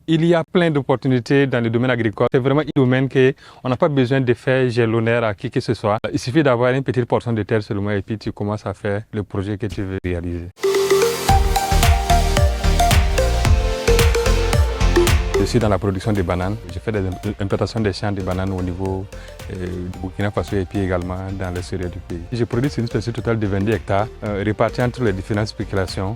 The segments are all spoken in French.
Il y a plein d'opportunités dans le domaine agricole. C'est vraiment un domaine qu'on n'a pas besoin de faire jalonnaire à qui que ce soit. Il suffit d'avoir une petite portion de terre seulement et puis tu commences à faire le projet que tu veux réaliser. Je suis dans la production de bananes. Je fais des implantations des champs de bananes au niveau du Burkina Faso et puis également dans l'extérieur du pays. Je produis sur une superficie totale de 22 hectares, répartis entre les différentes spéculations,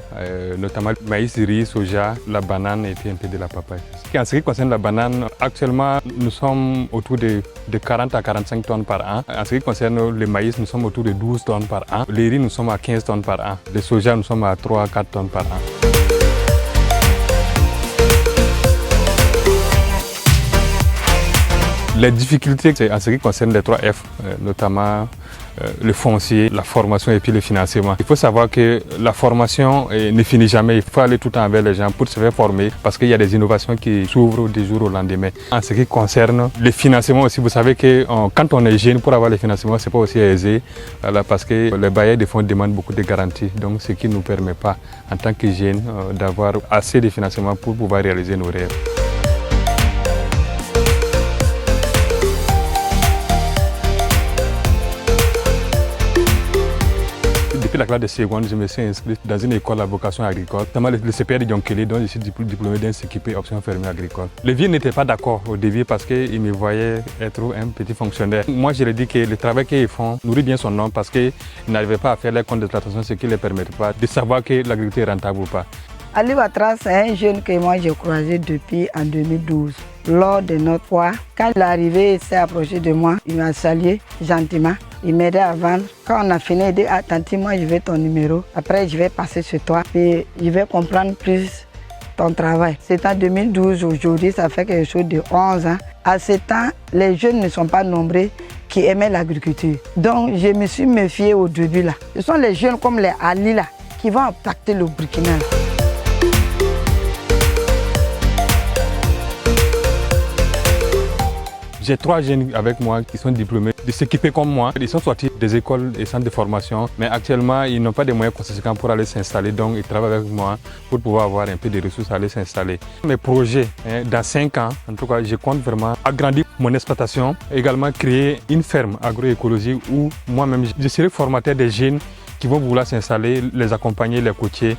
notamment maïs, riz, soja, la banane et puis un peu de la papaye. En ce qui concerne la banane, actuellement nous sommes autour de 40 à 45 tonnes par an. En ce qui concerne le maïs, nous sommes autour de 12 tonnes par an. Les riz, nous sommes à 15 tonnes par an. Le soja, nous sommes à 3 à 4 tonnes par an. Les difficultés, c'est en ce qui concerne les 3 F, notamment le foncier, la formation et puis le financement. Il faut savoir que la formation ne finit jamais. Il faut aller tout le temps avec les gens pour se faire former parce qu'il y a des innovations qui s'ouvrent du jour au lendemain. En ce qui concerne le financement aussi, vous savez que quand on est jeune, pour avoir le financement, ce n'est pas aussi aisé parce que les bailleurs de fonds demandent beaucoup de garanties. Donc ce qui ne nous permet pas, en tant que jeunes, d'avoir assez de financement pour pouvoir réaliser nos rêves. Depuis la classe de seconde, je me suis inscrit dans une école à vocation agricole, notamment le CPR de Dionkele, dont je suis diplômé d'un CQP option fermier agricole. Les vieux n'étaient pas d'accord au début parce qu'ils me voyaient être un petit fonctionnaire. Moi, je leur dis que le travail qu'ils font nourrit bien son nom parce qu'ils n'arrivaient pas à faire les comptes d'exploitation, ce qui ne les permettait pas de savoir que l'agriculture est rentable ou pas. Ali Ouattara, c'est un jeune que moi j'ai croisé depuis en 2012. Lors de notre foire, quand il est arrivé, il s'est approché de moi, il m'a salué gentiment, il m'aidait à vendre. Quand on a fini, il dit « Tanti, moi je veux ton numéro, après je vais passer chez toi et je vais comprendre plus ton travail ». C'est en 2012, aujourd'hui ça fait quelque chose de 11 ans. À ce temps, les jeunes ne sont pas nombreux qui aimaient l'agriculture. Donc je me suis méfiée au début là. Ce sont les jeunes comme les Ali là qui vont impacter le Burkina. J'ai 3 jeunes avec moi qui sont diplômés de s'équiper comme moi. Ils sont sortis des écoles et centres de formation, mais actuellement, ils n'ont pas de moyens conséquents pour aller s'installer. Donc, ils travaillent avec moi pour pouvoir avoir un peu de ressources à aller s'installer. Mes projets, dans 5 ans, en tout cas, je compte vraiment agrandir mon exploitation, également créer une ferme agroécologique où moi-même, je serai formateur des jeunes qui vont vouloir s'installer, les accompagner, les coacher